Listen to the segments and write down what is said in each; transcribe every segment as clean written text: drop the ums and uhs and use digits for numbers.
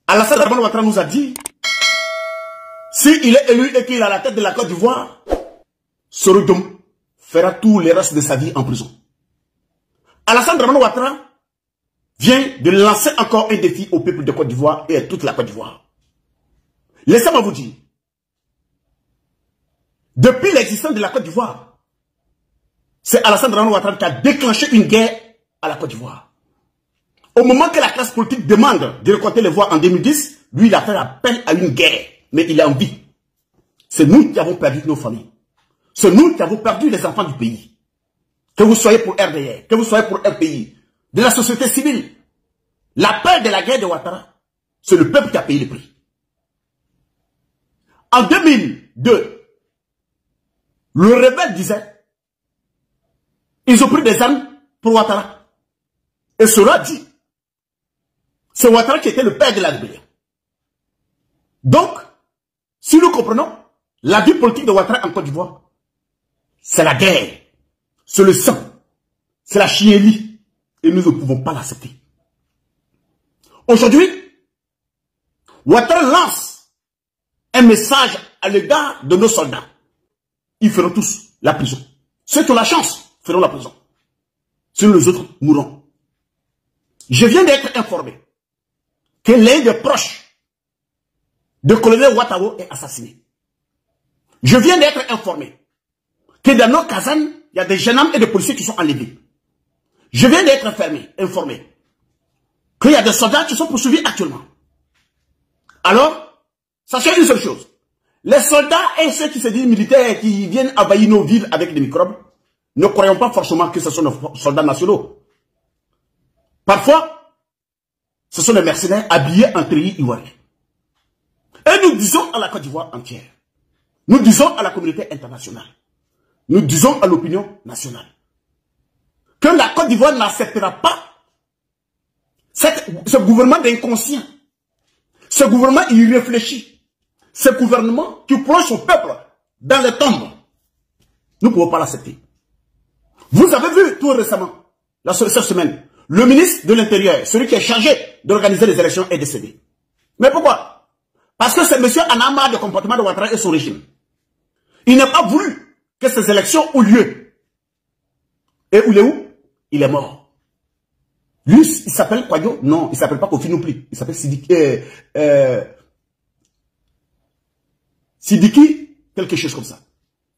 Alassane Dramane Ouattara nous a dit, s'il est élu et qu'il est à la tête de la Côte d'Ivoire, Soro Diom fera tout le reste de sa vie en prison. Alassane Dramane Ouattara vient de lancer encore un défi au peuple de Côte d'Ivoire et à toute la Côte d'Ivoire. Laissez-moi vous dire, depuis l'existence de la Côte d'Ivoire, c'est Alassane Dramane Ouattara qui a déclenché une guerre à la Côte d'Ivoire. Au moment que la classe politique demande de récolter les voix en 2010, lui il a fait appel à une guerre, mais il est en vie. C'est nous qui avons perdu nos familles. C'est nous qui avons perdu les enfants du pays. Que vous soyez pour RDR, que vous soyez pour RPI, de la société civile. L'appel de la guerre de Ouattara, c'est le peuple qui a payé le prix. En 2002, le rebelle disait, ils ont pris des armes pour Ouattara. Et cela dit, c'est Ouattara qui était le père de la rébellion. Donc, si nous comprenons, la vie politique de Ouattara en Côte d'Ivoire, c'est la guerre, c'est le sang, c'est la chienlit, et nous ne pouvons pas l'accepter. Aujourd'hui, Ouattara lance un message à l'égard de nos soldats. Ils feront tous la prison. Ceux qui ont la chance feront la prison. Sinon les autres mourront. Je viens d'être informé que l'un des proches de colonel Ouattara est assassiné. Je viens d'être informé que dans nos casernes, il y a des jeunes hommes et des policiers qui sont enlevés. Je viens d'être informé qu'il y a des soldats qui sont poursuivis actuellement. Alors, sachez une seule chose. Les soldats et ceux qui se disent militaires et qui viennent envahir nos villes avec des microbes, ne croyons pas forcément que ce sont nos soldats nationaux. Parfois, ce sont des mercenaires habillés en treillis ivoirien. Et nous disons à la Côte d'Ivoire entière, nous disons à la communauté internationale, nous disons à l'opinion nationale, que la Côte d'Ivoire n'acceptera pas ce gouvernement d'inconscient, ce gouvernement irréfléchi, ce gouvernement qui plonge son peuple dans les tombes. Nous ne pouvons pas l'accepter. Vous avez vu tout récemment, cette semaine, le ministre de l'Intérieur, celui qui est chargé d'organiser les élections, est décédé. Mais pourquoi? Parce que ce monsieur en a marre du comportement de Ouattara et son régime. Il n'a pas voulu que ces élections aient lieu. Et où il est où? Il est mort. Lui, il s'appelle Kouadio? Non, il ne s'appelle pas Kofi non plus. Il s'appelle Sidiki, quelque chose comme ça.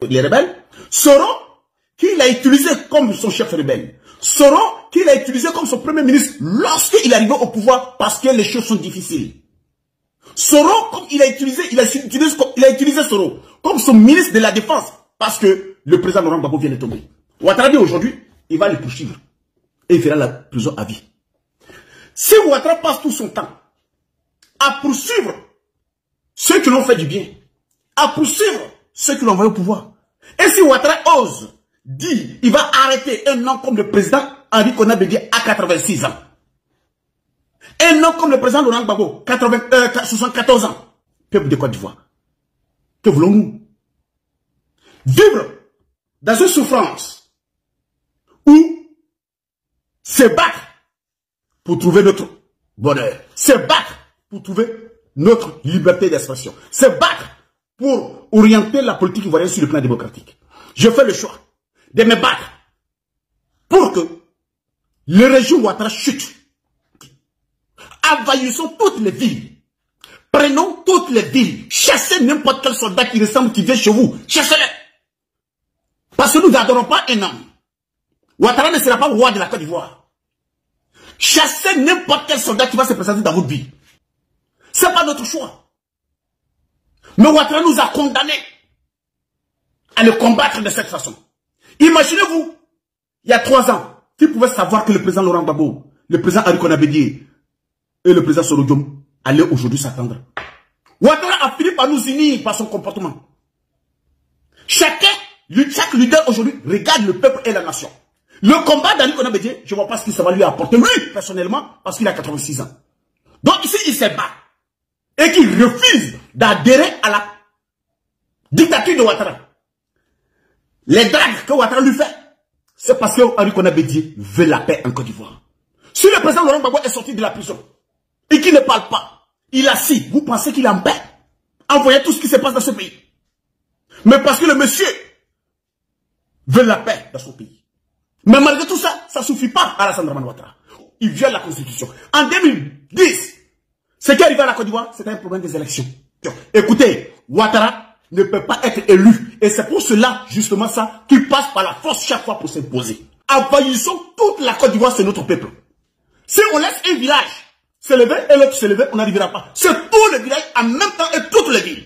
Les rebelles. Soro, qui l'a utilisé comme son chef rebelle. Soro, qui l'a utilisé comme son premier ministre lorsqu'il est arrivé au pouvoir parce que les choses sont difficiles. Soro, comme il a utilisé Soro comme son ministre de la Défense parce que le président Laurent Gbagbo vient de tomber. Ouattara dit aujourd'hui, il va le poursuivre et il fera la prison à vie. Si Ouattara passe tout son temps à poursuivre ceux qui l'ont fait du bien, à poursuivre ceux qui l'ont envoyé au pouvoir, et si Ouattara ose dire il va arrêter un homme comme le président Henri Konan Bédié à 86 ans, un homme comme le président Laurent Gbagbo, 74 ans, peuple de Côte d'Ivoire, que voulons-nous? Vivre dans une souffrance ou se battre pour trouver notre bonheur, se battre pour trouver notre liberté d'expression, se battre pour orienter la politique ivoirienne sur le plan démocratique. Je fais le choix de me battre pour que le régime Ouattara chute. Envahissons toutes les villes. Prenons toutes les villes. Chassez n'importe quel soldat qui ressemble, qui vient chez vous. Chassez-le. Parce que nous n'adorons pas un homme. Ouattara ne sera pas roi de la Côte d'Ivoire. Chassez n'importe quel soldat qui va se présenter dans votre vie. Ce n'est pas notre choix. Mais Ouattara nous a condamnés à le combattre de cette façon. Imaginez-vous, il y a 3 ans, qui pouvait savoir que le président Laurent Gbagbo, le président Henri Konan Bédié et le président Soro Diom allaient aujourd'hui s'attendre. Ouattara a fini par nous unir par son comportement. Chaque leader aujourd'hui regarde le peuple et la nation. Le combat d'Henri Konan Bédié, je ne vois pas ce que ça va lui apporter, lui, personnellement, parce qu'il a 86 ans. Donc ici, il se bat. Et qu'il refuse d'adhérer à la dictature de Ouattara. Les dragues que Ouattara lui fait, c'est parce que Henri Konan Bédié veut la paix en Côte d'Ivoire. Si le président Laurent Gbagbo est sorti de la prison et qu'il ne parle pas, Il a si, vous pensez qu'il est en paix en voyant tout ce qui se passe dans ce pays. Mais parce que le monsieur veut la paix dans son pays. Mais malgré tout ça, ça ne suffit pas à Alassane Dramane Ouattara. Il viole la Constitution. En 2010, ce qui est arrivé à la Côte d'Ivoire, c'était un problème des élections. Écoutez, Ouattara ne peut pas être élu. Et c'est pour cela, justement ça, qu'il passe par la force chaque fois pour s'imposer. Envahissons toute la Côte d'Ivoire, c'est notre peuple. Si on laisse un village s'élever et l'autre s'élever, on n'arrivera pas. C'est tout le village en même temps et toutes les villes.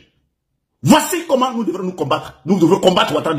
Voici comment nous devrons nous combattre. Nous devrons combattre Ouattara.